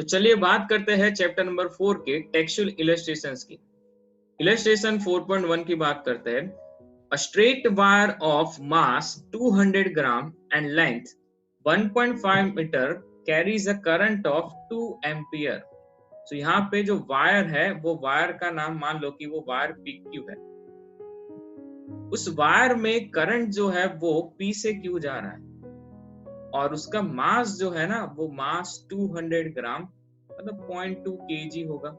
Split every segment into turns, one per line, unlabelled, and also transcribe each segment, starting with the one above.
तो चलिए बात करते हैं चैप्टर नंबर 4 के टेक्सचुअल इलस्ट्रेशंस की। इलस्ट्रेशन 4.1 की बात करते हैं। A straight wire of mass 200 gram and length 1.5 meter carries a current of 2 ampere. तो यहाँ पे जो वायर है वो वायर का नाम मान लो कि वो वायर PQ है। उस वायर में करंट जो है वो P से Q जा रहा है और उसका मास जो है ना वो मास 200 ग्राम मतलब 0.2 kg होगा।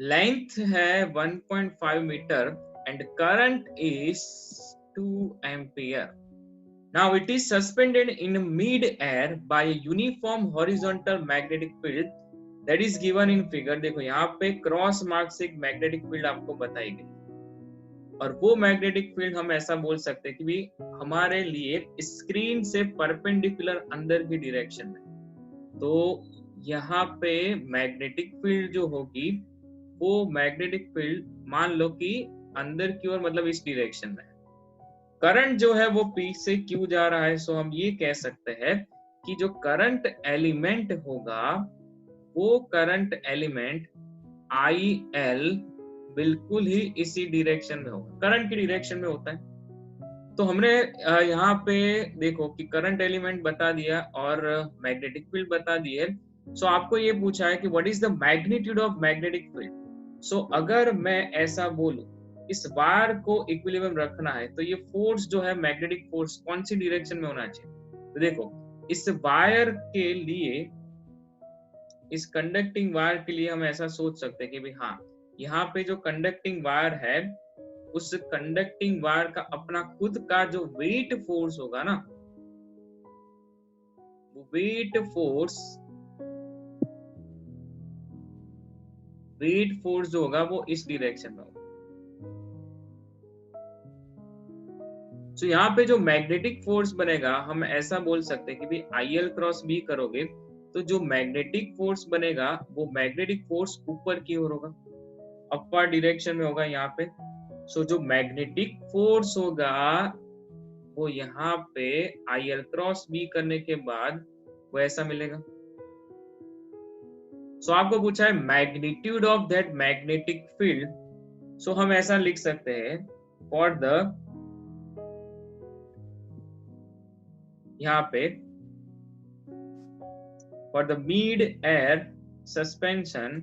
लेंथ है 1.5 metre and current is 2 ampere. Now it is suspended in mid-air by a uniform horizontal magnetic field that is given in figure. देखो यहाँ पे क्रॉस मार्क से एक मैग्नेटिक फील्ड आपको बताई गई और वो मैग्नेटिक फील्ड हम ऐसा बोल सकते हैं कि भी हमारे लिए स्क्रीन से परपेंडिकुलर अंदर की डायरेक्शन में। तो यहाँ पे मैग्नेटिक फील्ड जो होगी वो मैग्नेटिक फील्ड मान लो कि अंदर की ओर मतलब इस डायरेक्शन में। करंट जो है वो P से Q जा रहा है। सो हम ये कह सकते हैं कि जो करंट एलिमेंट होगा वो करंट एलिमेंट IL बिल्कुल ही इसी डायरेक्शन में होगा, करंट की डायरेक्शन में होता है। तो हमने यहाँ पे देखो कि करंट एलिमेंट बता दिया और मैग्नेटिक फील्ड बता दी है। सो आपको ये पूछा है कि what is the magnitude of magnetic field. So अगर मैं ऐसा बोलूं इस वायर को इक्विलिब्रियम रखना है तो ये फोर्स जो है मैग्नेटिक फोर्स कौन सी डायरेक्शन में होना चाहिए। तो देखो इस वायर के लिए, इस कंडक्टिंग वायर के लिए हम ऐसा सोच सकते हैं कि भाई हाँ यहाँ पे जो कंडक्टिंग वायर है उस कंडक्टिंग वायर का अपना खुद का जो वेट फोर्स होगा ना, वो वेट फोर्स जो होगा वो इस डायरेक्शन में होगा। तो यहाँ पे जो मैग्नेटिक फोर्स बनेगा हम ऐसा बोल सकते हैं कि भाई IL क्रॉस B करोगे तो जो मैग्नेटिक फोर्स बनेगा वो मैग्नेटिक फोर्स ऊपर की ओर होगा, अपर डायरेक्शन में होगा यहाँ पे। सो जो मैग्नेटिक फोर्स होगा वो यहाँ पे IL क्रॉस B करने के बाद वो ऐसा मिलेगा। सो आपको पूछा है magnitude of that magnetic field. So हम ऐसा लिख सकते हैं फॉर द, यहाँ पे for the mid air suspension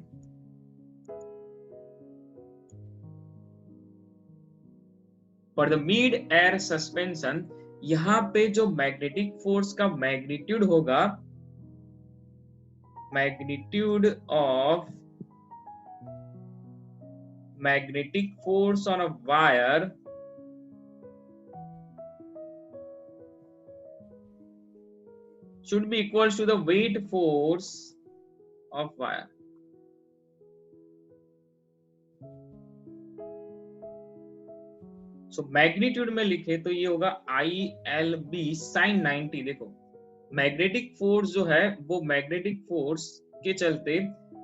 for the mid air suspension यहाँ पे जो मैग्नेटिक फोर्स का मैग्नीट्यूड होगा, magnitude of magnetic force on a wire should be equals to the weight force of wire. So magnitude में लिखे तो ये होगा ILB sin 90। देखो मैग्नेटिक फोर्स जो है वो मैग्नेटिक फोर्स के चलते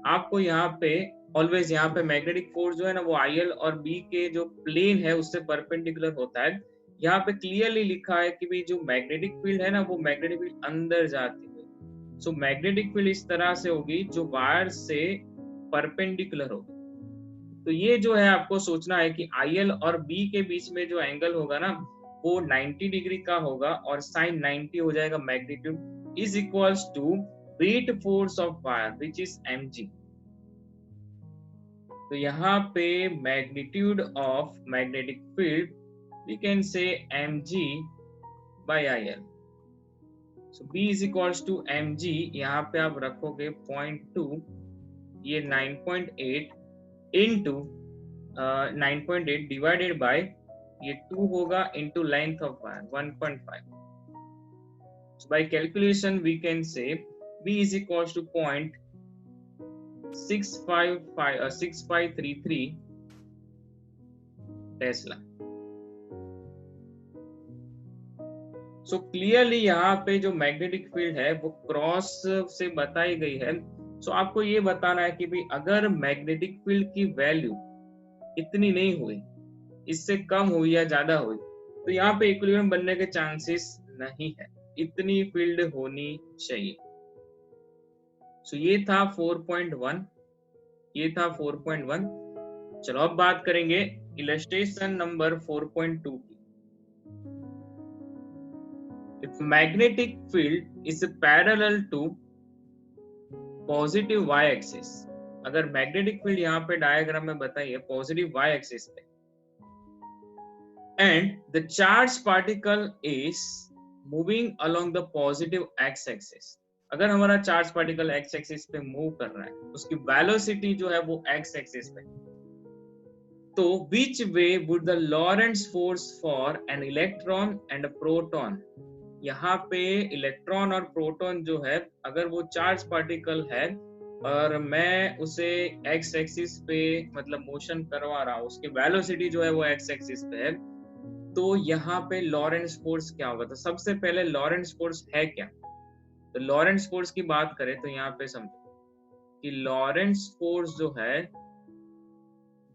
आपको यहाँ पे ऑलवेज यहाँ पे मैग्नेटिक फोर्स जो है ना वो IL और B के जो प्लेन है उससे परपेंडिकुलर होता है। यहाँ पे क्लियरली लिखा है कि भाई जो मैग्नेटिक फील्ड है ना वो मैग्नेटिक फील्ड अंदर जाती है। सो मैग्नेटिक फील्ड इस तरह से होगी जो वायर से परपेंडिकुलर होगी। तो ये जो है आपको सोचना है कि IL और B के बीच में जो एंगल होगा ना वो 90 डिग्री का होगा और sin 90 हो जाएगा। Magnitude is equals to weight force of wire which is mg। तो यहाँ पे magnitude of magnetic field we can say mg by IL। So B is equals to mg, यहाँ पे आप रखोगे 0.2, ये 9.8 into 9.8 डिवाइडेड बाय ये 2 होगा into length of wire 1.5। So by calculation we can say B is equals to 0.6533 Tesla. So clearly यहाँ पे जो मैग्नेटिक फील्ड है वो क्रॉस से बताई गई है। सो आपको ये बताना है कि भाई अगर मैग्नेटिक फील्ड की वैल्यू इतनी नहीं हुई, इससे कम हुई या ज्यादा हुई, तो यहाँ पे इक्विलिब्रियम बनने के चांसेस नहीं है, इतनी फील्ड होनी चाहिए। सो ये था 4.1, ये था 4.1। चलो अब बात करेंगे इलस्ट्रेशन नंबर 4.2 की। If magnetic field is parallel to positive y axis, अगर मैग्नेटिक फील्ड यहाँ पे डायग्राम में बताइए पॉजिटिव y एक्सिस पे, and the charge particle is moving along the positive x axis, अगर हमारा चार्ज पार्टिकल x एक्सिस पे मूव कर रहा है, उसकी वेलोसिटी जो है वो x एक्सिस पे, तो which way would the Lorentz force for an electron and a proton, यहाँ पे इलेक्ट्रॉन और प्रोटॉन जो है, अगर वो चार्ज पार्टिकल है और मैं उसे एक्स एक्सिस पे मतलब मोशन करवा रहा हूँ, उसकी वेलोसिटी जो है वो एक्स एक्सिस पे है, तो यहाँ पे लॉरेंस फोर्स क्या होगा? तो सबसे पहले लॉरेंस फोर्स है क्या? तो लॉरेंस फोर्स की बात करें तो यहाँ पे समझो कि लॉरेंस फोर्स जो है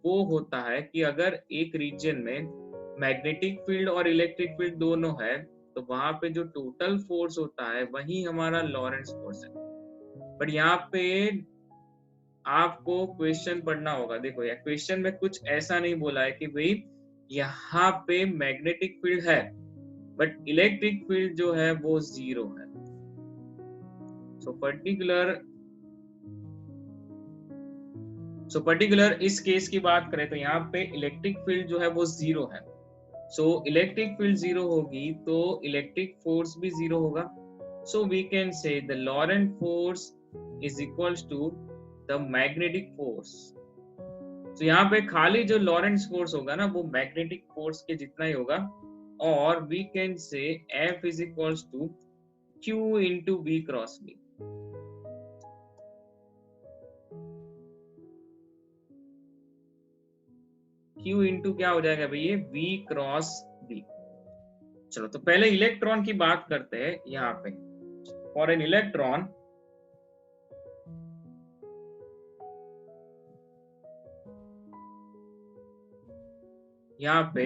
वो होता है कि अगर एक रीजन में मैग्नेटिक फील्ड और इलेक्ट्रिक फील्ड दोनों है, तो वहां पे जो टोटल फोर्स होता है वही हमारा लॉरेंस फोर्स है। बट यहाँ पे आपको क्वेश्चन पढ़ना होगा। देखो यार, क्वेश्चन में कुछ ऐसा नहीं बोला है कि भाई यहाँ पे मैग्नेटिक फील्ड है बट इलेक्ट्रिक फील्ड जो है वो 0 है। सो पर्टिकुलर इस केस की बात करें तो यहाँ पे इलेक्ट्रिक फील्ड जो है वो 0 है। सो इलेक्ट्रिक फील्ड 0 होगी तो इलेक्ट्रिक फोर्स भी 0 होगा। So we can say the Lorentz force is equals to the magnetic force. तो यहाँ पे खाली जो लॉरेंस फोर्स होगा ना वो मैग्नेटिक फोर्स के जितना ही होगा, और we can say F is equals to Q into V cross B। Q into क्या हो जाएगा भैया? V cross B। चलो तो पहले इलेक्ट्रॉन की बात करते हैं। यहाँ पे फॉर एन इलेक्ट्रॉन यहाँ पे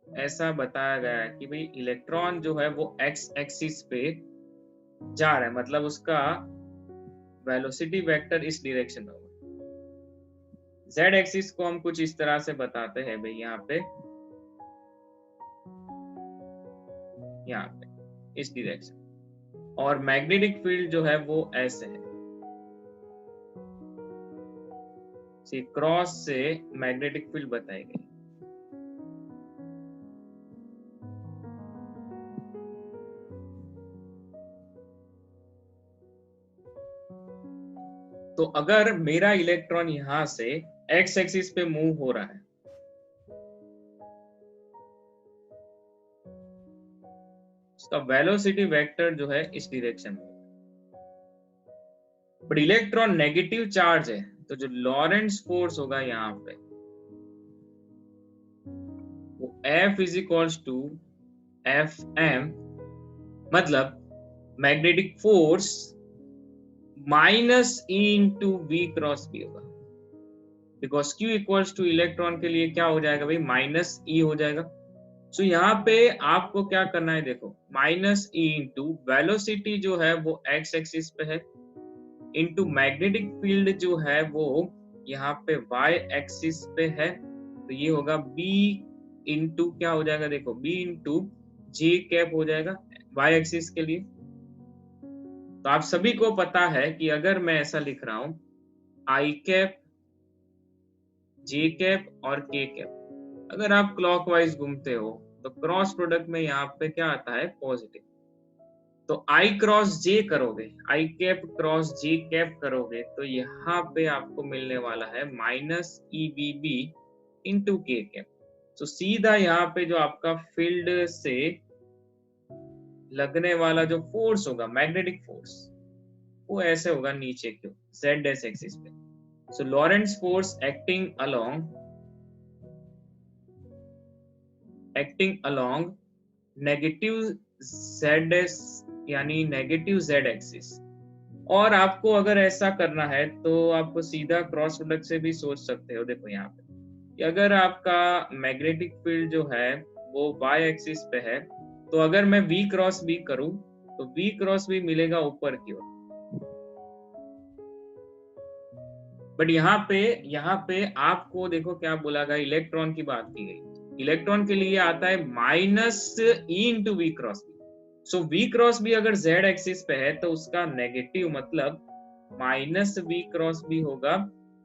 ऐसा बताया गया है कि भाई इलेक्ट्रॉन जो है वो एक्स एक्सिस पे जा रहा है, मतलब उसका वेलोसिटी वेक्टर इस डायरेक्शन में होगा। जेड एक्सिस को हम कुछ इस तरह से बताते हैं भाई, यहाँ पे इस डायरेक्शन, और मैग्नेटिक फील्ड जो है वो ऐसे है। क्रॉस से मैग्नेटिक फील्ड बताई गई। तो अगर मेरा इलेक्ट्रॉन यहां से एक्स एक्सिस पे मूव हो रहा है, उसका वेलोसिटी वेक्टर जो है इस डायरेक्शन में, बट इलेक्ट्रॉन नेगेटिव चार्ज है, तो जो लॉरेंस फोर्स होगा यहाँ पे वो F is equals to FM, मतलब magnetic force minus E into V cross B होगा, because Q equals to electron के लिए क्या हो जाएगा भाई? माइनस E हो जाएगा। सो यहाँ पे आपको क्या करना है, देखो माइनस E इंटू वेलोसिटी जो है वो एक्स एक्सिस पे है, इंटू मैग्नेटिक फील्ड जो है वो यहाँ पे y एक्सिस पे है, तो ये होगा B इंटू क्या हो जाएगा? देखो B इंटू J कैप हो जाएगा y एक्सिस के लिए। तो आप सभी को पता है कि अगर मैं ऐसा लिख रहा हूं I कैप, J कैप और K कैप, अगर आप क्लॉकवाइज घूमते हो तो क्रॉस प्रोडक्ट में यहाँ पे क्या आता है? पॉजिटिव। तो I क्रॉस J करोगे, I cap cross J cap करोगे, तो यहाँ पे आपको मिलने वाला है minus EBB into K cap. तो सीधा यहाँ पे जो आपका फील्ड से लगने वाला जो फोर्स होगा, मैग्नेटिक फोर्स, वो ऐसे होगा नीचे क्यों? Z एक्सिस पे। So Lorentz force acting along negative Z यानी नेगेटिव Z एक्सिस। और आपको अगर ऐसा करना है तो आपको सीधा क्रॉस प्रोडक्ट से भी सोच सकते हो। देखो यहाँ पे कि अगर आपका मैग्नेटिक फील्ड जो है वो y एक्सिस पे है, तो अगर मैं V क्रॉस B करूं तो V क्रॉस B मिलेगा ऊपर की ओर, बट यहाँ पे आपको देखो क्या बोला गया, इलेक्ट्रॉन की बात की गई। इलेक्ट्रॉन के लिए आता है minus E into V cross B. So V cross B अगर जेड एक्सिस पे है तो उसका नेगेटिव मतलब माइनस वी क्रॉस बी होगा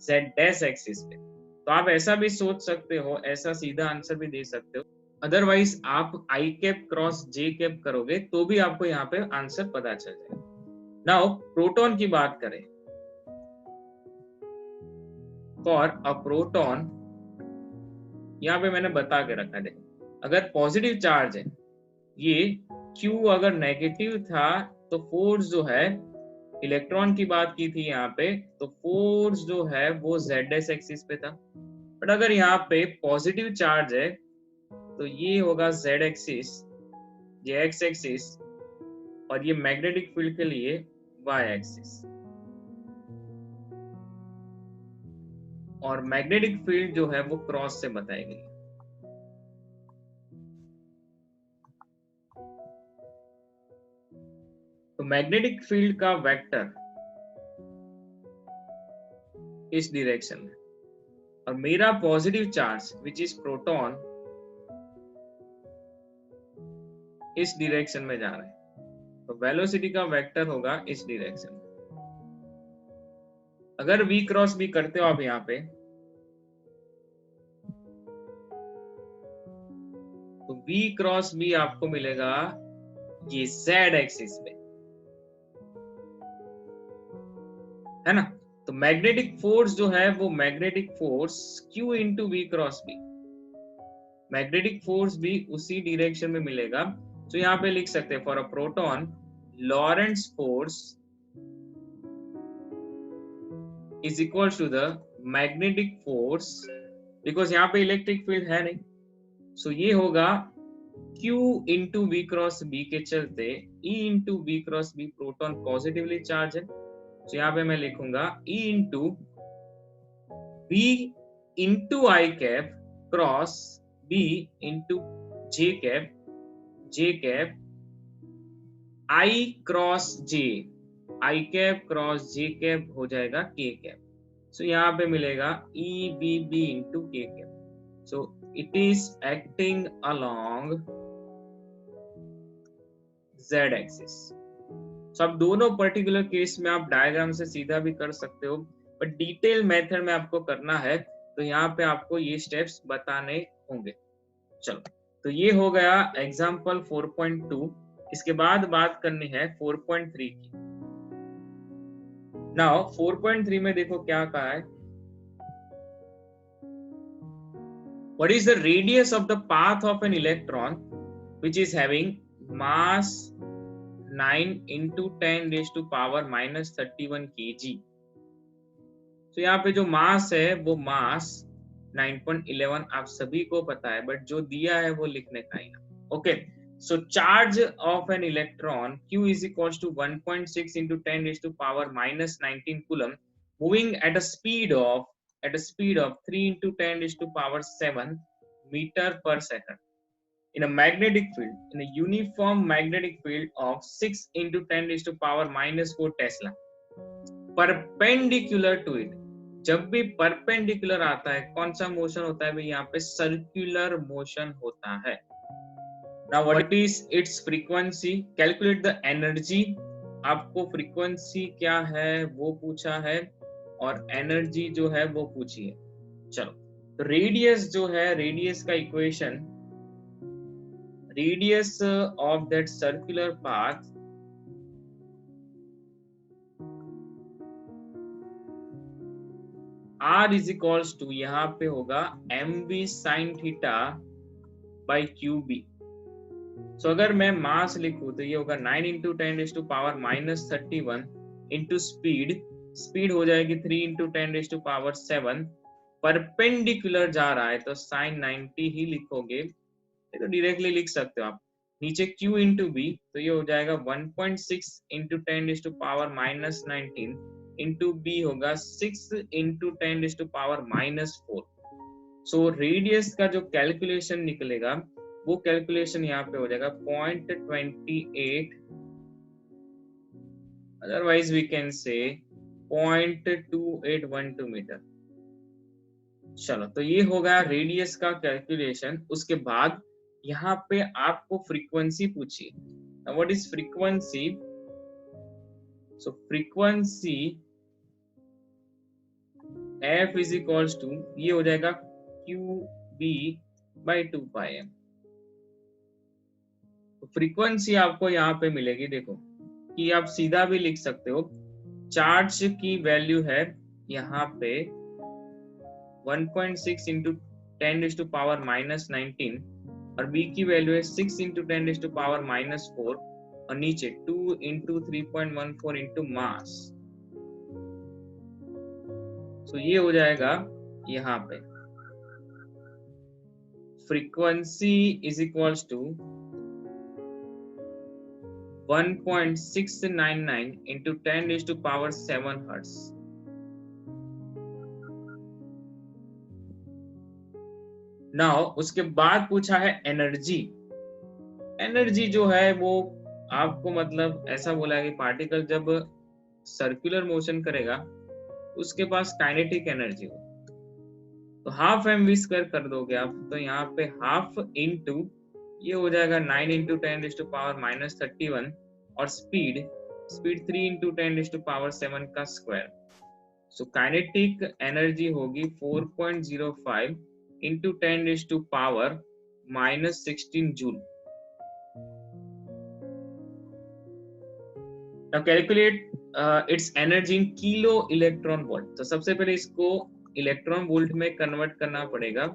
जेड डैश एक्सिस पे। तो आप ऐसा भी सोच सकते हो, ऐसा सीधा आंसर भी दे सकते हो। अदरवाइज आप I cap cross J cap करोगे तो भी आपको यहाँ पे आंसर पता चल जाएगा। नाउ प्रोटॉन की बात करें, फॉर अ प्रोटॉन यहाँ पे मैंने बता के रखा है, अगर पॉजिटिव चार्ज है ये Q अगर नेगेटिव था तो फोर्स जो है, इलेक्ट्रॉन की बात की थी यहाँ पे, तो फोर्स जो है वो जेड एस एक्सिस पे था। बट अगर यहाँ पे पॉजिटिव चार्ज है तो ये होगा जेड एक्सिस, ये एक्स एक्सिस, और ये मैग्नेटिक फील्ड के लिए वाई एक्सिस। और मैग्नेटिक फील्ड जो है वो क्रॉस से बताई गई। तो मैग्नेटिक फील्ड का वेक्टर इस डायरेक्शन में, और मेरा positive charge which is proton इस डायरेक्शन में जा रहा है, तो वेलोसिटी का वेक्टर होगा इस डायरेक्शन में। अगर v क्रॉस b करते हो आप यहाँ पे, तो v क्रॉस b आपको मिलेगा ये z एक्सिस पे, है ना। तो मैग्नेटिक फोर्स जो है वो magnetic force q into V cross B, magnetic force भी उसी डायरेक्शन में मिलेगा। तो यहाँ पे लिख सकते हैं for a proton Lorentz force is equal to the magnetic force, because यहाँ पे इलेक्ट्रिक फील्ड है नहीं, सो ये होगा Q into V cross B के चलते E into V cross B, proton positively charge है, तो यहाँ पे मैं लिखूंगा E into B into I cap cross B into J cap, J cap I cross J, I cap cross J cap हो जाएगा के कैप। सो यहाँ पे मिलेगा E B B into K cap. So it is acting along Z axis. So अब दोनों particular case में आप diagram से सीधा भी कर सकते हो, बट डिटेल मेथड में आपको करना है तो यहाँ पे आपको ये स्टेप्स बताने होंगे। चलो, तो ये हो गया एग्जाम्पल 4.2। इसके बाद बात करनी है 4.3 की। नाउ 4.3 में देखो क्या कहा है, what is the radius of the path of an electron which is having mass 9 into 10 raised to power minus 31 kg। तो यहाँ पे जो मास है वो मास 9.11 आप सभी को पता है, बट जो दिया है वो लिखने का ही ना। Okay, so charge of an electron Q is equals to 1.6 into 10 raised to power minus 19 coulomb moving at a speed of 3 into 10 raised to power 7 meter per second in a magnetic field, in a uniform magnetic field of 6 into 10 raised to power minus 4 Tesla, perpendicular to it। जब भी perpendicular आता है कौन सा motion होता है भाई, यहाँ पे सर्कुलर मोशन होता है। Now what is its frequency? Calculate the energy। आपको फ्रीक्वेंसी क्या है वो पूछा है, और एनर्जी जो है वो पूछी है। चलो, तो रेडियस जो है, रेडियस का equation, radius of that circular path r is equals to यहाँ पे होगा mv sin theta by qb। सो अगर मैं मास लिखूं तो ये होगा 9 into 10 raised to power minus 31 into speed हो जाएगी 3 into 10 raised to power 7, perpendicular जा रहा है तो sin 90 ही लिखोगे, ये तो डायरेक्टली लिख सकते हो आप। नीचे Q इंटू बी, तो ये हो जाएगा 1.6 into 10 raised to power minus 19 into B होगा 6 into 10 raised to power minus 4। सो रेडियस का जो कैलकुलेशन निकलेगा वो कैलकुलेशन यहाँ पे हो जाएगा 0.28, अदरवाइज वी कैन से 0.2812 मीटर। चलो, तो ये हो गया रेडियस का कैलकुलेशन। उसके बाद यहाँ पे आपको फ्रीक्वेंसी पूछी। What is frequency? So frequency F is equals to, ये हो जाएगा QB बाई 2πm। तो फ्रीक्वेंसी आपको यहाँ पे मिलेगी, देखो कि आप सीधा भी लिख सकते हो। चार्ज की वैल्यू है यहाँ पे 1.6 इंटू 10⁻⁻19 और B की वैल्यू है 6 इंटू 10⁻⁻4 और नीचे 2 इंटू 3.14 इंटू मास। तो ये हो जाएगा यहाँ पे frequency is equals to 1.699 into 10⁻7 hertz. Now उसके बाद पूछा है एनर्जी। एनर्जी जो है वो आपको मतलब ऐसा बोला है कि पार्टिकल जब सर्कुलर मोशन करेगा उसके पास काइनेटिक एनर्जी हो, तो हाफ mv² कर दोगे आप, तो यहाँ पे हाफ इंटू ये हो जाएगा 9 इंटू 10⁻31 और स्पीड 3 इंटू 10⁻7 का स्क्वायर। सो काइनेटिक एनर्जी होगी 4.05 into 10⁻⁻16 joule. Now calculate its energy in kilo electron volt. तो सबसे पहले इसको इलेक्ट्रॉन वोल्ट में कन्वर्ट करना पड़ेगा।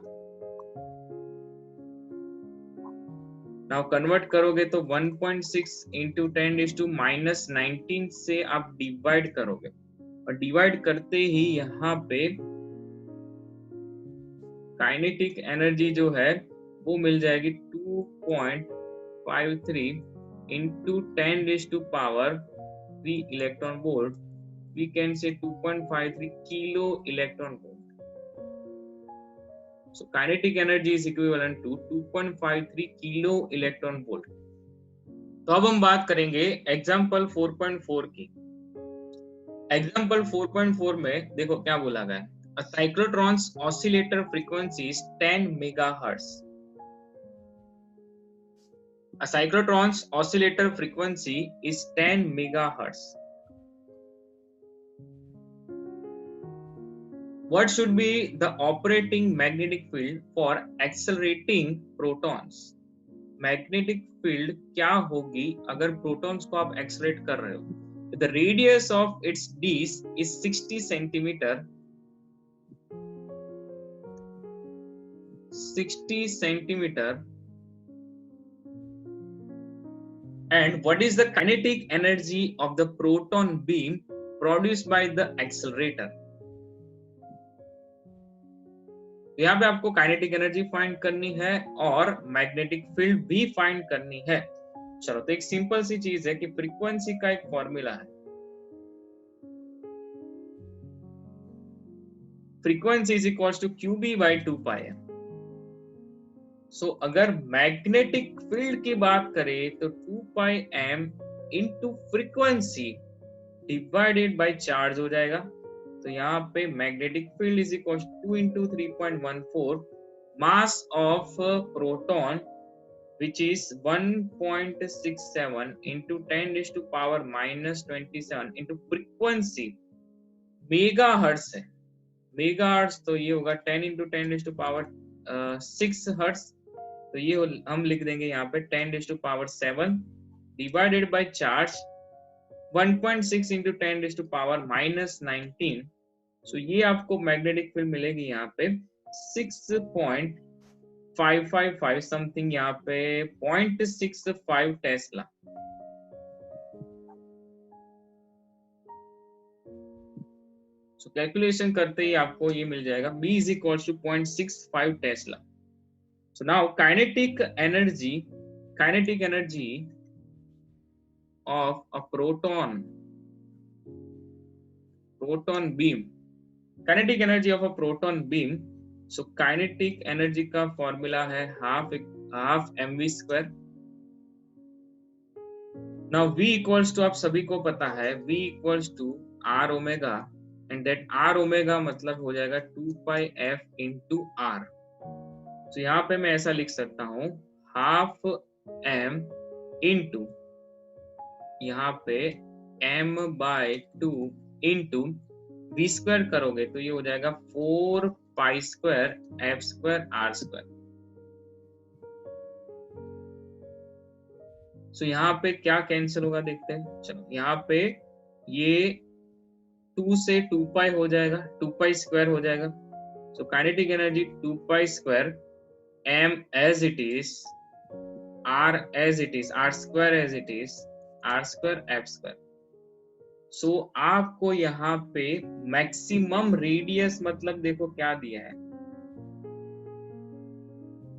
नाउ कन्वर्ट करोगे तो 1.6 इंटू 10⁻⁻19 से आप डिवाइड करोगे और डिवाइड करते ही यहाँ पे काइनेटिक एनर्जी जो है वो मिल जाएगी 2.53 into 10⁻³ electron volt. We can say 2.53 kilo electron volt. So kinetic energy is equivalent to 2.53 kilo electron volt. तो अब हम बात करेंगे एग्जाम्पल 4.4 की। एग्जाम्पल 4.4 में देखो क्या बोला गया है। A cyclotron's oscillator frequency is 10 megahertz. A cyclotron's oscillator frequency is 10 megahertz. What should be the operating magnetic field for accelerating protons? Magnetic field क्या होगी अगर protons को आप accelerate कर रहे हो? The radius of its disk is 60 centimeter. 60 centimeter. And what is the kinetic energy of the proton beam produced by the accelerator? यहाँ पे आपको काइनेटिक एनर्जी फाइंड करनी है और मैग्नेटिक फील्ड भी फाइंड करनी है। चलो, तो एक सिंपल सी चीज है कि फ्रीक्वेंसी का एक फॉर्मूला है। Frequency is equals to QB by 2πm। So अगर मैग्नेटिक फील्ड की बात करें तो 2πm into frequency divided by charge हो जाएगा। तो यहाँ पे magnetic field is equal 2 into 3.14 mass of proton which is 1.67 into 10⁻⁻27 into frequency megahertz है। मेगाहर्ट्ज तो ये होगा 10 इंटू 10⁻6 हर्ट्ज। तो ये हम लिख देंगे यहाँ पे 10⁻7 डिवाइडेड बाई चार्ज 1.6 इंटू 10⁻⁻19। सो ये आपको मैग्नेटिक फील्ड मिलेगी यहाँ पे 6.555 समथिंग, यहाँ पे 0.65 टेस्ला। सो कैलकुलेशन करते ही आपको ये मिल जाएगा B is equal to 0.65 tesla. So now kinetic energy of a proton beam, kinetic energy of a proton beam. So kinetic energy का फॉर्मूला है half mv²। Now V equals to आप सभी को पता है, V equals to R omega, and that R omega मतलब हो जाएगा 2 पाई एफ इंटू आर। तो यहाँ पे मैं ऐसा लिख सकता हूँ हाफ एम इंटू यहाँ पे m by 2 into V square करोगे तो ये हो जाएगा 4 pi square F square R square. So यहाँ पे क्या कैंसिल होगा देखते हैं। चलो यहाँ पे ये 2 से 2 पाई हो जाएगा, 2 पाई स्क्वायर हो जाएगा। So kinetic energy 2 pi square m as it is, r as it is, r square as it is, r square F square. So आपको यहाँ पे मैक्सिमम रेडियस मतलब देखो क्या दिया है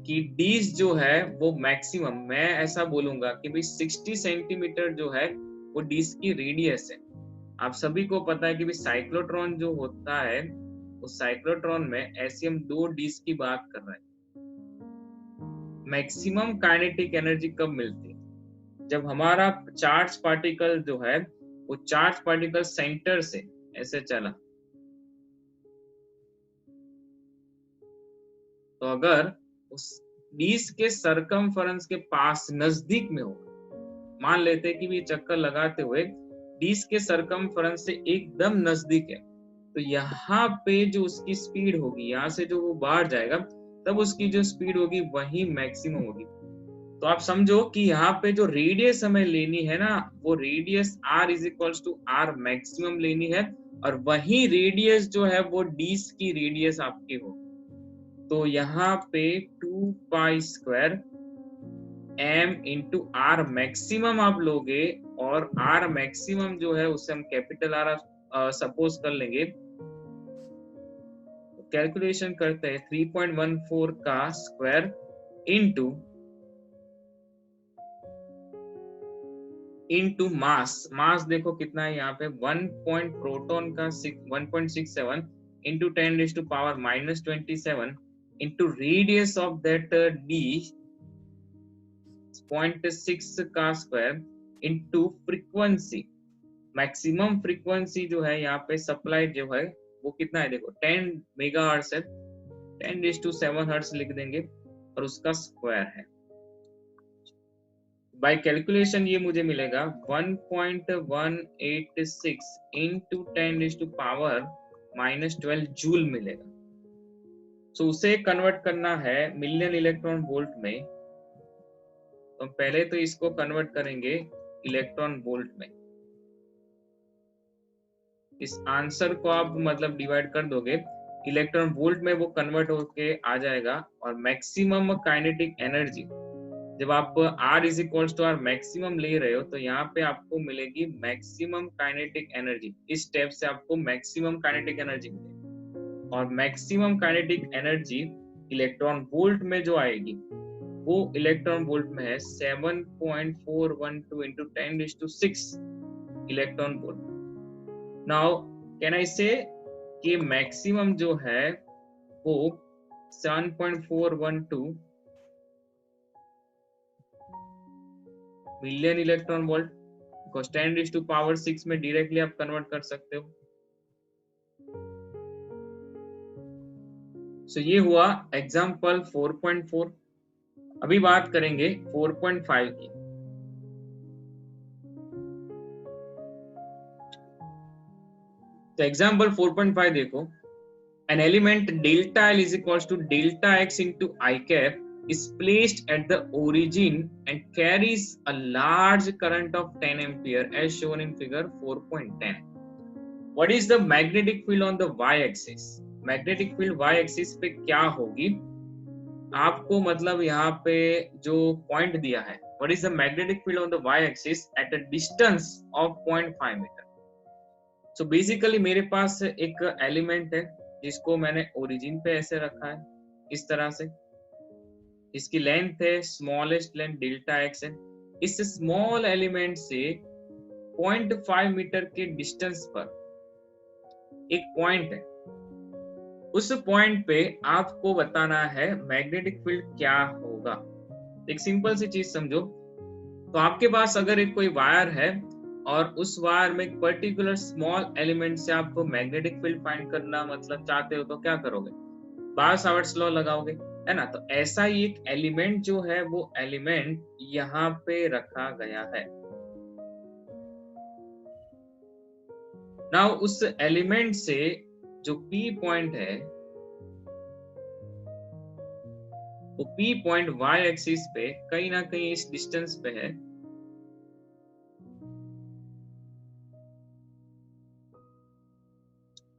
कि डीज जो है वो मैक्सिमम, मैं ऐसा बोलूंगा कि भाई 60 सेंटीमीटर जो है वो डीज की रेडियस है। आप सभी को पता है कि भाई साइक्लोट्रॉन जो होता है उस साइक्लोट्रॉन में ऐसी हम 2 डीज की बात कर रहे हैं। मैक्सिमम काइनेटिक एनर्जी कब मिलती है? जब हमारा चार्ज पार्टिकल जो है वो चार्ज पार्टिकल सेंटर से ऐसे चला, तो अगर उस डीज के सरकमफेरेंस के पास नजदीक में होगा, मान लेते हैं कि भी चक्कर लगाते हुए डीज के सरकमफेरेंस से एकदम नजदीक है, तो यहाँ पे जो उसकी स्पीड होगी, यहाँ से जो वो बाहर जाएगा तब उसकी जो स्पीड होगी वही मैक्सिमम होगी। तो आप समझो कि यहाँ पे जो रेडियस हमें लेनी है ना, वो radius r is equals to R maximum लेनी है, और वही रेडियस जो है वो डीज की रेडियस आपकी हो। तो यहाँ पे 2 pi square m into R maximum आप लोगे, और r मैक्सिमम जो है उसे हम कैपिटल R सपोज कर लेंगे। कैलकुलेशन करते हैं 3.14 का स्क्वायर इनटू मास देखो कितना है यहाँ पे 1 प्रोटॉन का 1.67 into 10⁻⁻27 into radius of that D 0.6 का square into frequency. Maximum frequency जो है यहाँ पे सप्लाई जो है वो कितना है देखो 10 मेगाहर्ट्ज है, 10⁻7 हर्ट्ज लिख देंगे और उसका स्क्वायर है। बाय कैलकुलेशन ये मुझे मिलेगा 1.186 इंटू 10⁻⁻12 जूल मिलेगा। सो उसे कन्वर्ट करना है मिलियन इलेक्ट्रॉन वोल्ट में, तो पहले तो इसको कन्वर्ट करेंगे इलेक्ट्रॉन वोल्ट में। इस आंसर को आप मतलब डिवाइड कर दोगे, इलेक्ट्रॉन वोल्ट में वो कन्वर्ट होके आ जाएगा। और मैक्सिमम काइनेटिक एनर्जी जब आप R is equals to R maximum ले रहे हो, तो यहाँ पे आपको मिलेगी मैक्सिमम काइनेटिक एनर्जी। इस स्टेप से आपको मैक्सिमम काइनेटिक एनर्जी मिलेगी, और maximum kinetic energy electron volt में जो आएगी वो इलेक्ट्रॉन वोल्ट में है 7.412 into 10⁶ electron volt. Now can I say कि मैक्सिमम जो है वो 7.412 मिलियन इलेक्ट्रॉन वोल्ट, बिकॉज 10⁶ में डायरेक्टली आप कन्वर्ट कर सकते हो। सो ये हुआ एग्जाम्पल 4.4। अभी बात करेंगे 4.5 की। तो एग्जाम्पल 4.5 देखो, an element delta L is equals to delta X into I cap is placed at the origin and carries a large current of 10 ampere as shown in figure 4.10. What is the magnetic field on the y-axis? Magnetic field y-axis पे क्या होगी आपको, मतलब यहाँ पे जो point दिया है, what is the magnetic field on the y-axis at a distance of 0.5 metre. So basically मेरे पास एक एलिमेंट है जिसको मैंने ओरिजिन पे ऐसे रखा है इस तरह से, इसकी लेंथ है स्मॉलेस्ट लेंथ डेल्टा एक्स है। इस स्मॉल एलिमेंट से 0.5 मीटर के डिस्टेंस पर एक पॉइंट है, उस पॉइंट पे आपको बताना है मैग्नेटिक फील्ड क्या होगा। एक सिंपल सी चीज समझो, तो आपके पास अगर एक कोई वायर है और उस वायर में एक पर्टिकुलर स्मॉल एलिमेंट से आप मैग्नेटिक फील्ड फाइंड करना मतलब चाहते हो तो क्या करोगे, बायो-सावर्ट्स लॉ लगाओगे, है ना। तो ऐसा ही एक एलिमेंट जो है वो एलिमेंट यहाँ पे रखा गया है। नाउ उस एलिमेंट से जो पी पॉइंट है वो पी पॉइंट वाई एक्सिस पे कहीं ना कहीं इस डिस्टेंस पे है,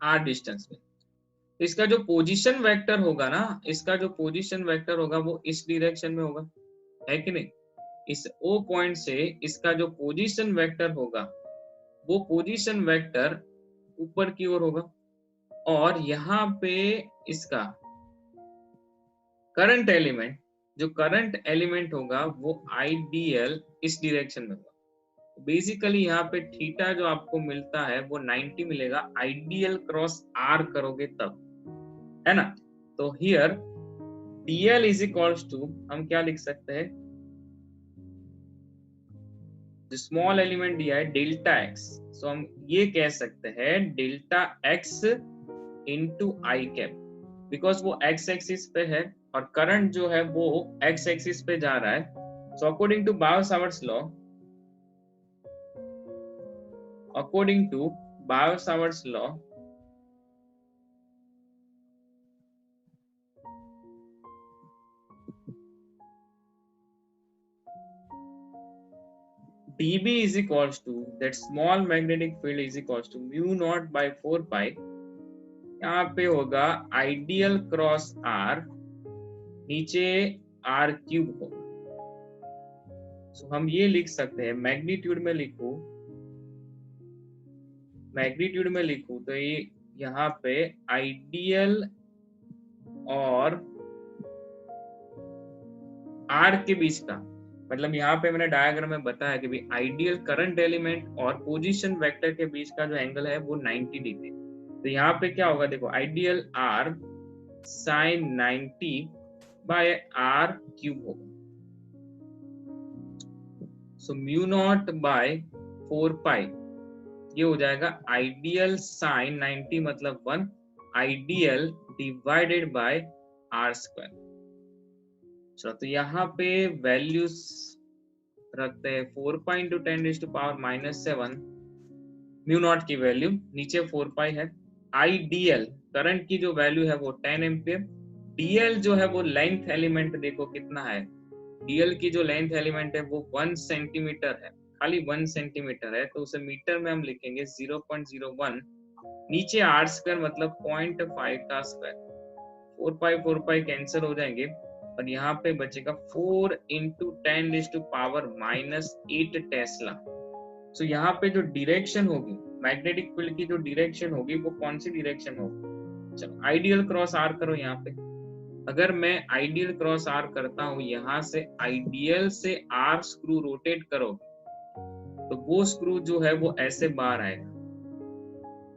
आर डिस्टेंस पे। इसका जो पोजीशन वेक्टर होगा ना, इसका जो पोजीशन वेक्टर होगा वो इस डायरेक्शन में होगा, है कि नहीं। इस ओ पॉइंट से इसका जो पोजीशन वेक्टर होगा वो पोजीशन वेक्टर ऊपर की ओर होगा, और यहाँ पे इसका करंट एलिमेंट, जो करंट एलिमेंट होगा वो आइडियल इस डायरेक्शन में होगा। बेसिकली यहाँ पे थीटा जो आपको मिलता है वो 90 मिलेगा, आइडियल क्रॉस आर करोगे तब, है ना। तो here dl is equals to, हम क्या लिख सकते हैं, जो स्मॉल एलिमेंट दिया है डेल्टा एक्स, सो हम ये कह सकते हैं delta x into I cap, because वो एक्स एक्सिस पे है और करंट जो है वो एक्स एक्सिस पे जा रहा है। So according to Biot Savart's law, according to Biot Savart's law, dB is equals to that small magnetic field is equals to mu naught by 4 pi, यहाँ पे होगा आइडियल क्रॉस आर, नीचे आर क्यूब होगा। सो हम ये लिख सकते हैं, मैग्नीट्यूड में लिखूं, मैग्नीट्यूड में लिखूं तो ये यहाँ पे आइडियल और आर के बीच का, मतलब यहाँ पे मैंने डायग्राम में बताया कि भाई आइडियल करंट एलिमेंट और पोजीशन वेक्टर के बीच का जो एंगल है वो 90 डिग्री। तो यहाँ पे क्या होगा, देखो ideal R sine 90 by R cube होगा। So mu naught by 4 pi, ये हो जाएगा आइडियल साइन 90 मतलब 1, ideal divided by R square. चलो तो यहाँ पे वैल्यूज रखते हैं, 4 पाई इंटू 10⁻⁻⁷ म्यू नॉट की वैल्यू नीचे 4 पाई है। आइडियल करंट की जो वैल्यू है वो 10 एम्पियर, डीएल जो है वो लेंथ एलिमेंट देखो कितना है, डीएल की जो लेंथ एलिमेंट है वो 1 सेंटीमीटर है, खाली 1 सेंटीमीटर है, तो उसे मीटर में हम लिखेंगे 0.01, नीचे आर स्क्वायर मतलब 0.5 का स्क्वायर, 4 पाई कैंसिल हो जाएंगे और यहाँ पे बचेगा 4 इंटू 10⁻⁻8 टेस्ला। सो यहाँ पे जो डायरेक्शन होगी मैग्नेटिक फील्ड की, जो डायरेक्शन होगी वो कौन सी डायरेक्शन होगी, चलो आइडियल क्रॉस आर करो। यहाँ पे अगर मैं आइडियल क्रॉस आर करता हूँ, यहाँ से आइडियल से आर स्क्रू रोटेट करोगे तो वो स्क्रू जो है वो ऐसे बाहर आएगा,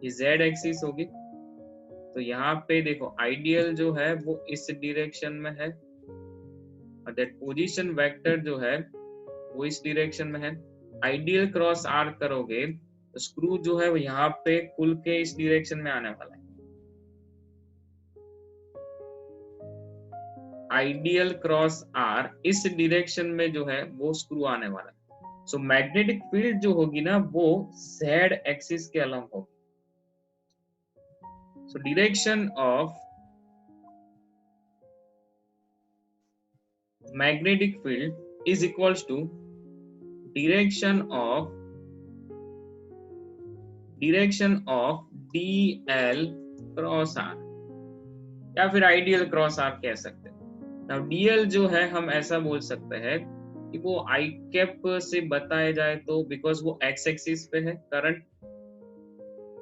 ये जेड एक्सिस होगी। तो यहाँ पे देखो आइडियल जो है वो इस डायरेक्शन में है और दैट पोजीशन वेक्टर जो है वो इस डायरेक्शन में है। आइडियल क्रॉस आर करोगे तो स्क्रू जो है वो यहाँ पे खुल के इस डायरेक्शन में आने वाला है, आइडियल क्रॉस आर इस डायरेक्शन में जो है वो स्क्रू आने वाला है। सो मैग्नेटिक फील्ड जो होगी ना वो जेड एक्सिस के अलोंग होगी। So direction of magnetic field is equals to direction of dl cross r या फिर आइडियल क्रॉस r कह सकते हैं। नाउ dl जो है हम ऐसा बोल सकते हैं कि वो आई कैप से बताया जाए तो, बिकॉज वो एक्स एक्सिस पे है,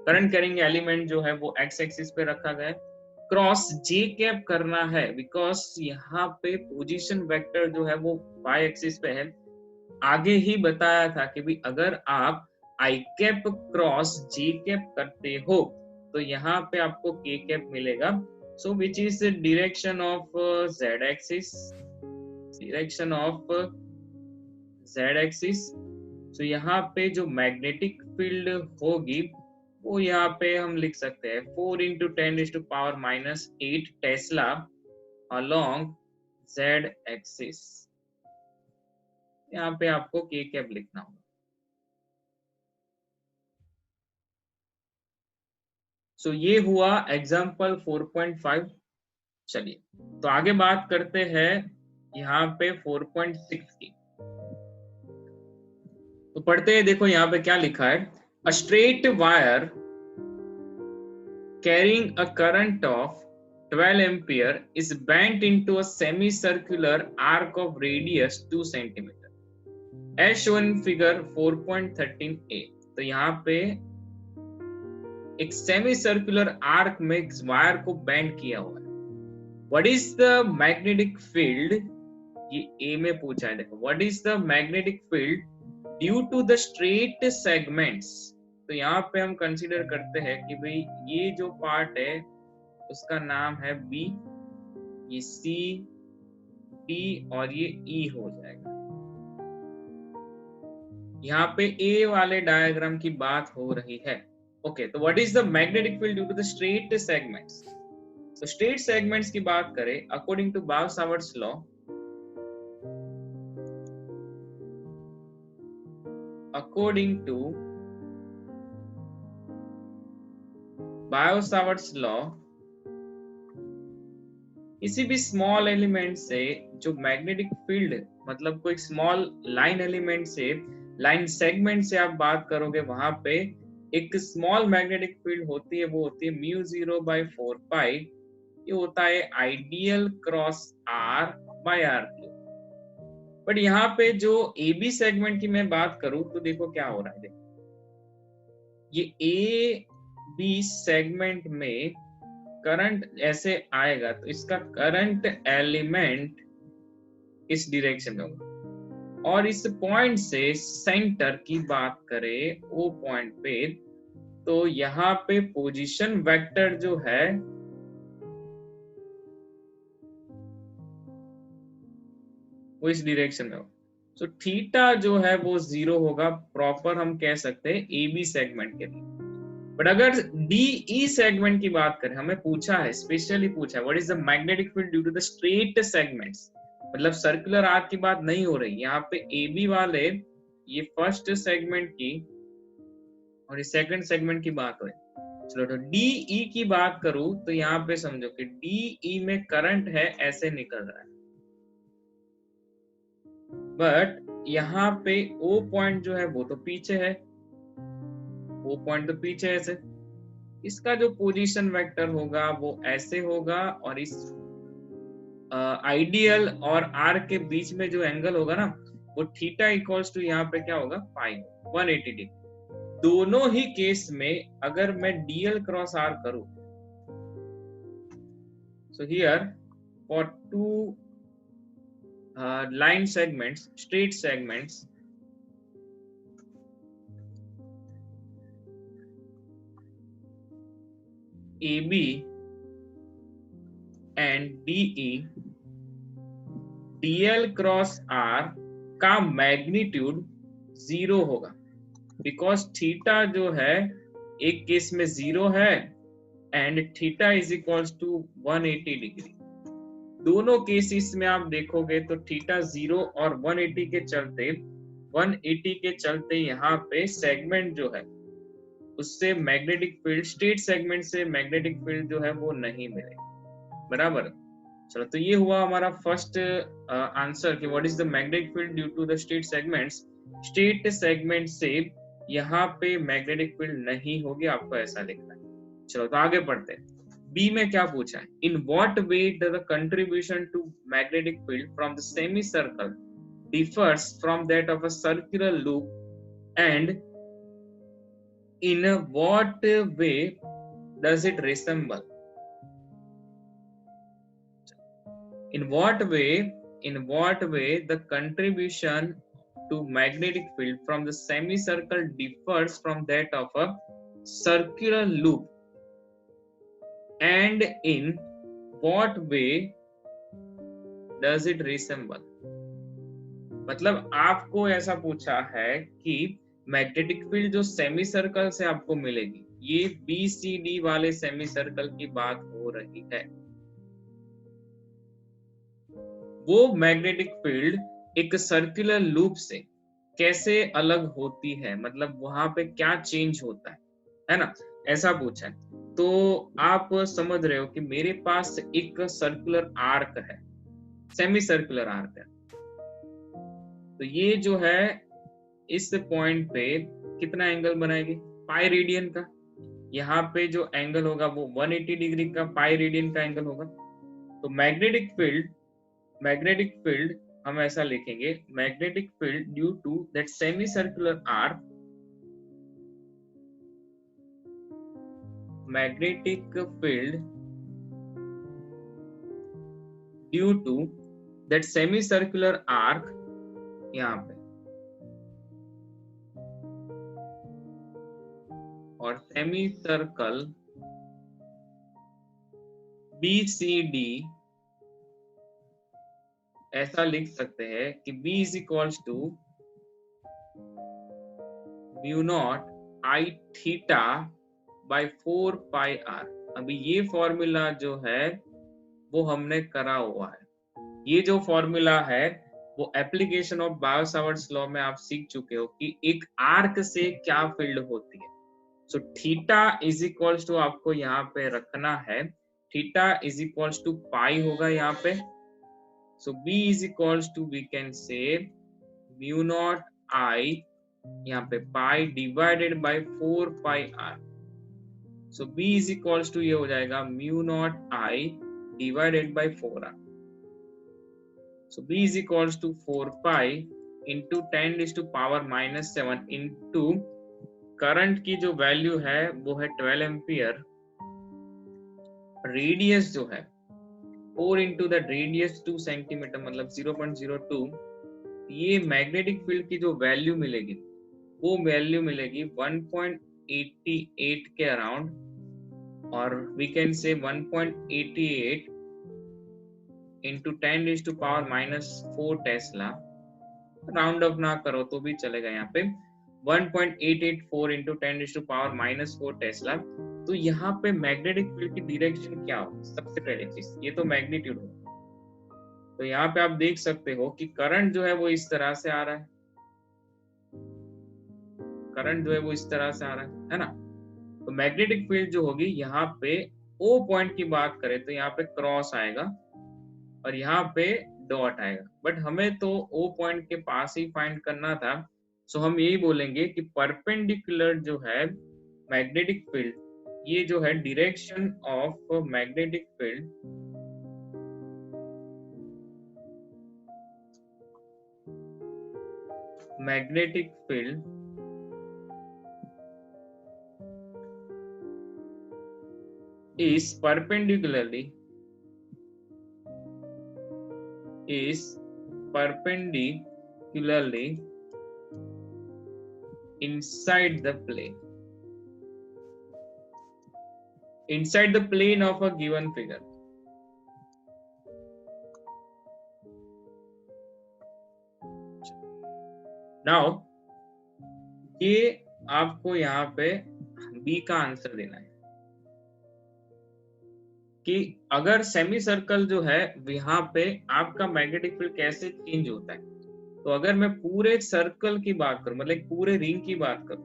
करंट कैरिंग एलिमेंट जो है वो एक्स एक्सिस पे रखा गया है। क्रॉस जे कैप करना है बिकॉज यहाँ पे पोजीशन वेक्टर जो है वो वाई एक्सिस पे है। आगे ही बताया था कि भी अगर आप I cap cross J cap करते हो तो यहाँ पे आपको के कैप मिलेगा। So which is direction of Z axis, direction of Z axis तो यहाँ पे जो मैग्नेटिक फील्ड होगी वो यहाँ पे हम लिख सकते हैं 4 into 10⁻⁻8 Tesla along z axis. यहाँ पे आपको के कैप लिखना होगा। सो ये हुआ एग्जाम्पल 4.5। चलिए तो आगे बात करते हैं यहाँ पे 4.6 की। तो पढ़ते हैं, देखो यहाँ पे क्या लिखा है। A straight wire carrying a current of 12 ampere is bent into a semicircular arc of radius 2 centimeter as shown in figure 4.13a। तो यहाँ पे एक सेमी सर्कुलर आर्क में वायर को बेंड किया हुआ है। What is the magnetic field, ये ए में पूछा है। देखो what is the magnetic field due to the straight segments. तो यहाँ पे हम कंसीडर करते हैं कि भाई ये जो पार्ट है उसका नाम है बी, ये सी, डी और ये ई हो जाएगा। यहाँ पे ए वाले डायग्राम की बात हो रही है। ओके, तो what is the magnetic field due to the straight segments. तो स्ट्रेट सेगमेंट्स की बात करें according to Biot Savart's law, according to Biot Savart's law किसी भी स्मॉल एलिमेंट से जो मैग्नेटिक फील्ड, मतलब कोई स्मॉल लाइन एलिमेंट से, लाइन सेगमेंट से आप बात करोगे, वहां पे एक स्मॉल मैग्नेटिक फील्ड होती है, वो होती है μ0/4π। ये होता है ideal cross r by r cube. But यहाँ पे जो ए बी सेगमेंट की मैं बात करूं तो देखो क्या हो रहा है। देखो ये ए बी सेगमेंट में करंट ऐसे आएगा तो इसका करंट एलिमेंट इस डायरेक्शन में होगा, और इस पॉइंट से सेंटर की बात करें ओ पॉइंट पे, तो यहाँ पे पोजीशन वेक्टर जो है वो इस डायरेक्शन में होगा। तो थीटा जो है वो 0 होगा, प्रॉपर हम कह सकते हैं ए बी सेगमेंट के लिए। बट अगर डी ई सेगमेंट की बात करें, हमें पूछा है, स्पेशली पूछा है what is the magnetic field due to the straight segments, मतलब सर्कुलर आर्क की बात नहीं हो रही यहाँ पे। ए बी वाले ये फर्स्ट सेगमेंट की और ये सेकंड सेगमेंट की बात हो रही। चलो तो डी ई की बात करूं तो यहाँ पे समझो कि डी ई में करंट है, ऐसे निकल रहा है, बट यहाँ पे ओ पॉइंट जो है वो तो पीछे है, ओ पॉइंट तो पीछे है ऐसे। इसका जो पोजीशन वेक्टर होगा वो ऐसे होगा, और इस आइडियल और आर के बीच में जो एंगल होगा ना वो थीटा इक्वल्स टू यहाँ पे क्या होगा, पाई, 180 डिग्री। दोनों ही केस में अगर मैं डीएल क्रॉस आर करूं, so here for two line segments, straight segments, AB and DE, DL cross R का मैग्नीट्यूड 0 होगा, बिकॉज थीटा जो है एक केस में 0 है and theta is equals to 180 degree. दोनों केसेस में आप देखोगे तो थीटा 0 और 180 के चलते यहाँ पे सेगमेंट जो है उससे मैग्नेटिक फील्ड, स्ट्रेट सेगमेंट से मैग्नेटिक फील्ड जो है वो नहीं मिलेगी, बराबर। चलो तो ये हुआ हमारा फर्स्ट आंसर कि what is the magnetic field due to the straight segments. Straight segment से यहाँ पे मैग्नेटिक फील्ड नहीं होगी, आपको ऐसा लिखना है। चलो तो आगे पढ़ते हैं। बी में क्या पूछा है, in what way does the contribution to magnetic field from the semi circle differs from that of a circular loop and in what way does it resemble. in what way the contribution to magnetic field from the semicircle differs from that of a circular loop, and in what way does it resemble। मतलब आपको ऐसा पूछा है कि magnetic field जो semi circle से आपको मिलेगी, ये बी सी डी वाले सेमी सर्कल की बात हो रही है। वो मैग्नेटिक फील्ड एक सर्कुलर लूप से कैसे अलग होती है, मतलब वहां पे क्या चेंज होता है ना, ऐसा पूछा है। तो आप समझ रहे हो कि मेरे पास एक सर्कुलर आर्क है, सेमी सर्कुलर आर्क है। तो ये जो है इस पॉइंट पे कितना एंगल बनाएगी, पाई रेडियन का। यहाँ पे जो एंगल होगा वो 180 डिग्री का पाई रेडियन का एंगल होगा। तो मैग्नेटिक फील्ड हम ऐसा लिखेंगे, magnetic field due to that semi circular arc, magnetic field due to that semi circular arc, यहाँ पे, और सेमी सर्कल BCD ऐसा लिख सकते हैं कि B is equals to mu naught I theta by 4 pi R. अभी ये फॉर्मूला जो है वो हमने करा हुआ है। ये जो फॉर्मूला है वो application of Biot Savart's law में आप सीख चुके हो कि एक आर्क से क्या फील्ड होती है। So theta is equals to आपको यहाँ पे रखना है, theta is equals to pi होगा यहाँ पे। So B is equals to, we can say, mu naught I, यहाँ पे pi divided by 4 pi R. सो B is equals to ये हो जाएगा mu naught I divided by 4 R. सो B is equals to 4 pi into 10 is to power -7 into current की जो value है वो है 12 एम्पियर, रेडियस जो है 4 इंटू द रेडियस 2 सेंटीमीटर मतलब 0.02। ये मैग्नेटिक फील्ड की जो वैल्यू मिलेगी वो वैल्यू मिलेगी 1.88 के अराउंड, और we can say 1.88 into 10 is to power -4 tesla. Round off ना करो तो भी चलेगा, यहाँ पे 1.884 into 10 is to power -4 tesla. तो यहाँ पे मैग्नेटिक फील्ड की डायरेक्शन क्या हो, सबसे पहले चीज ये तो मैग्नीट्यूड हो। तो यहाँ पे आप देख सकते हो कि करंट जो है वो इस तरह से आ रहा है, करंट जो है वो इस तरह से आ रहा है ना। तो मैग्नेटिक फील्ड जो होगी यहाँ पे ओ पॉइंट की बात करें तो यहाँ पे क्रॉस आएगा और यहाँ पे डॉट आएगा, बट हमें तो ओ पॉइंट के पास ही फाइंड करना था। सो हम यही बोलेंगे कि परपेंडिकुलर जो है मैग्नेटिक फील्ड, ये जो है direction of magnetic field, magnetic field is perpendicularly inside the plane of a given figure. Now ये आपको यहाँ पे बी का आंसर देना है कि अगर सेमी सर्कल जो है यहाँ पे आपका मैग्नेटिक फील्ड कैसे चेंज होता है। तो अगर मैं पूरे सर्कल की बात करूं, मतलब पूरे रिंग की बात करूं,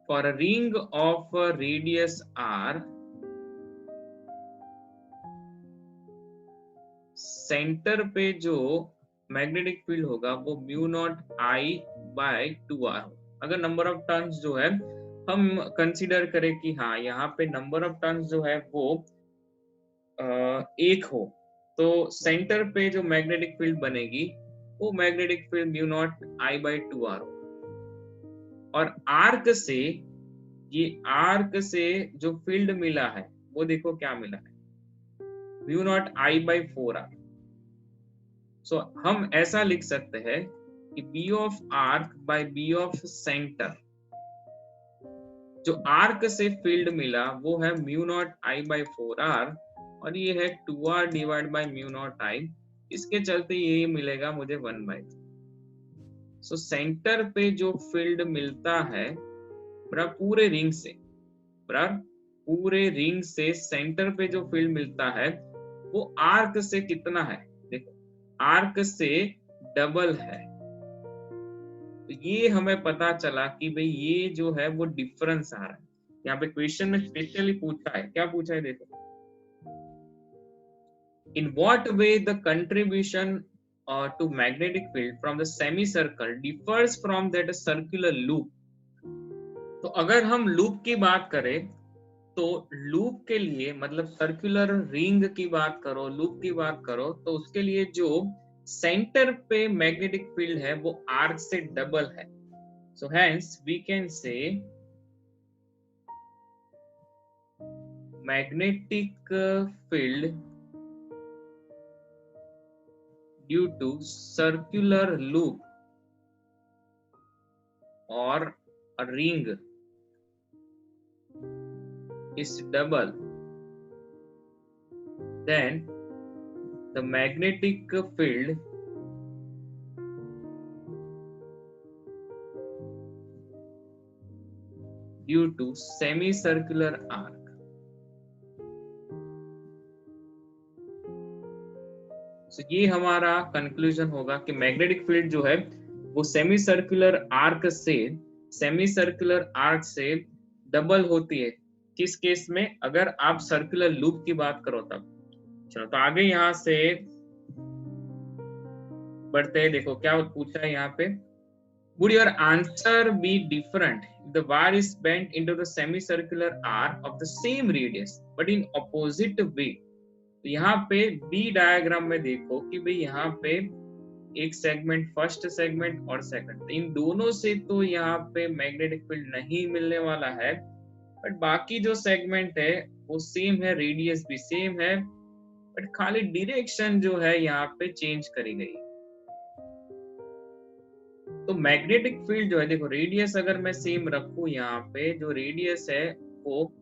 for a ring of radius r, centre पे जो मैग्नेटिक फील्ड होगा वो mu naught I bye 2r हो। अगर नंबर ऑफ टर्न्स जो है हम कंसीडर करें कि हाँ यहाँ पे नंबर ऑफ टर्न्स जो है वो 1 हो, तो सेंटर पे जो मैग्नेटिक फील्ड बनेगी वो magnetic field mu naught I bye 2r हो। और आर्क से, ये आर्क से जो फील्ड मिला है वो देखो क्या मिला है, mu naught I by 4r। सो हम ऐसा लिख सकते हैं कि B of arc by B of centre जो आर्क से फील्ड मिला वो है mu naught I by 4r, और ये है 2r divide by mu naught I, इसके चलते ये मिलेगा मुझे 1/2। सो सेंटर पे जो फील्ड मिलता है पूरे रिंग से, पूरे रिंग से सेंटर पे जो फील्ड मिलता है वो आर्क से कितना है, देखो आर्क से डबल है। तो ये हमें पता चला कि भाई ये जो है वो डिफरेंस आ रहा है। यहाँ पे क्वेश्चन में स्पेशली पूछा है, क्या पूछा है देखो, in what way the contribution to magnetic field from the semi circle differs from that circular loop. तो अगर हम लूप की बात करें तो लूप के लिए मतलब सर्कुलर रिंग की बात करो, लूप की बात करो, तो उसके लिए जो सेंटर पे मैग्नेटिक फील्ड है वो आर्क से डबल है। So hence we can say magnetic field due to circular loop और ring is double, then the magnetic field due to semicircular arc, so ये हमारा कंक्लूजन होगा कि मैग्नेटिक फील्ड जो है वो सेमी सर्कुलर आर्क से डबल होती है। किस केस में, अगर आप सर्कुलर लूप की बात करो तब। चलो तो आगे यहां से बढ़ते हैं, देखो क्या पूछा है यहाँ पे, would your answer be different if the wire is bent into the semicircular arc of the same radius but in opposite way। तो यहाँ पे बी डायग्राम में देखो कि भाई यहाँ पे एक सेगमेंट, फर्स्ट सेगमेंट और सेकंड, इन दोनों से तो यहाँ पे मैग्नेटिक फील्ड नहीं मिलने वाला है, बट बाकी जो सेगमेंट है वो सेम है, रेडियस भी सेम है, बट खाली डायरेक्शन जो है यहाँ पे चेंज करी गई। तो मैग्नेटिक फील्ड जो है, देखो रेडियस अगर मैं सेम रखूं, यहाँ पे जो रेडियस है वो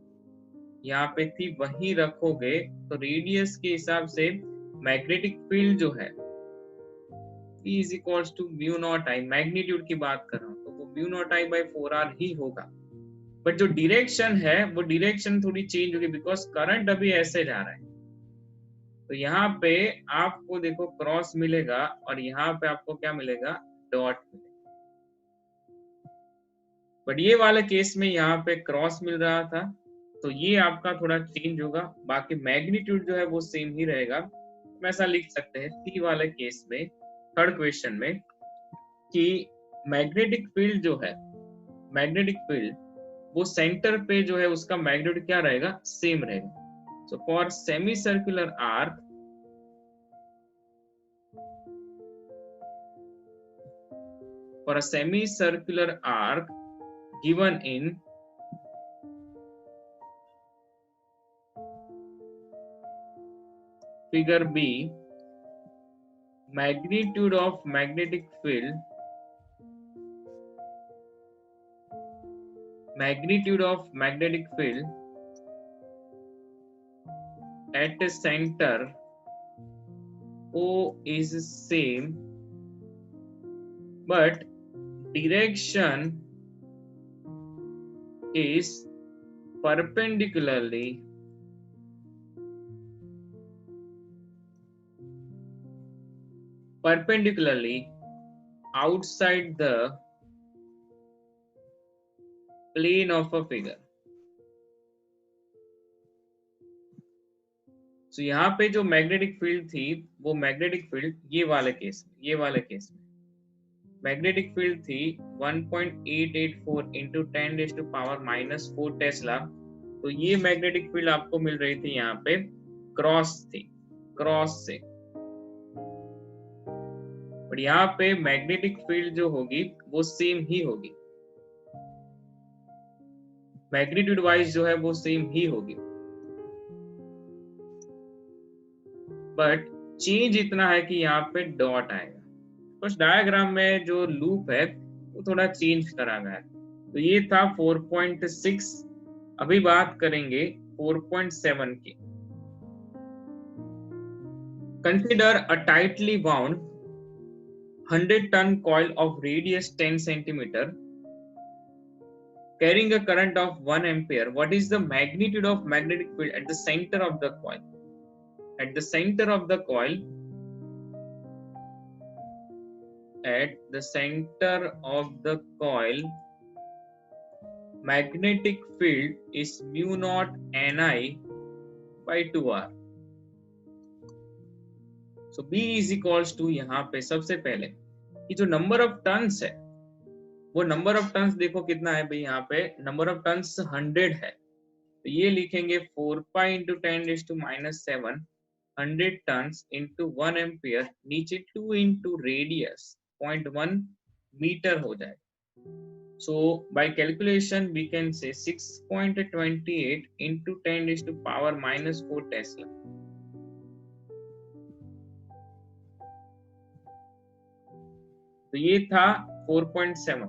यहाँ पे थी वही रखोगे, तो रेडियस के हिसाब से मैग्नेटिक फील्ड जो है E is equals to mu naught I, magnitude की बात कर रहा हूँ तो वो mu naught I by 4r ही होगा। बट जो डायरेक्शन है वो डायरेक्शन थोड़ी चेंज होगी, बिकॉज करंट अभी ऐसे जा रहा है। तो यहाँ पे आपको देखो क्रॉस मिलेगा और यहाँ पे आपको क्या मिलेगा, डॉट मिलेगा। बट ये वाले केस में यहाँ पे क्रॉस मिल रहा था, तो ये आपका थोड़ा चेंज होगा, बाकी मैग्नीट्यूड जो है वो सेम ही रहेगा। हम ऐसा लिख सकते हैं सी वाले केस में, थर्ड क्वेश्चन में, कि मैग्नेटिक फील्ड जो है, मैग्नेटिक फील्ड वो सेंटर पे जो है उसका मैग्नीट्यूड क्या रहेगा, सेम रहेगा। So for semi circular arc, for a semicircular arc given in figure B, magnitude of magnetic field at the center O is same, but direction is perpendicularly outside the plane of a figure। तो यहाँ पे जो magnetic field थी वो magnetic field ये वाले case में magnetic field थी 1.884 इंटू 10⁻⁻4 टेस्ला। तो ये मैग्नेटिक फील्ड आपको मिल रही थी यहाँ पे क्रॉस से, और यहाँ पे मैग्नेटिक फील्ड जो होगी वो सेम ही होगी, मैग्नीट्यूड वाइज जो है वो सेम ही होगी, बट चेंज इतना है कि यहाँ पे डॉट आएगा। कुछ डायग्राम में जो लूप है वो थोड़ा चेंज करा गया है। तो ये था 4.6। अभी बात करेंगे 4.7 की। Consider a tightly bound 100-ton coil of radius 10 centimeter carrying a current of 1 ampere. What is the magnitude of magnetic field at the center of the coil? At the center of the coil, magnetic field is mu naught Ni by 2R. So B is equals to, यहाँ पे सबसे पहले कि जो number of turns है वो number of turns देखो कितना है भाई, यहाँ पे नंबर ऑफ टर्न्स 100 है, तो ये लिखेंगे 4 pi into 10⁻⁻7 100 turns into 1 ampere, नीचे 2 इंटू रेडियस 0.1 मीटर हो जाए। So by calculation we can say 6.28 into 10⁻⁻4 Tesla. तो ये था 4.7।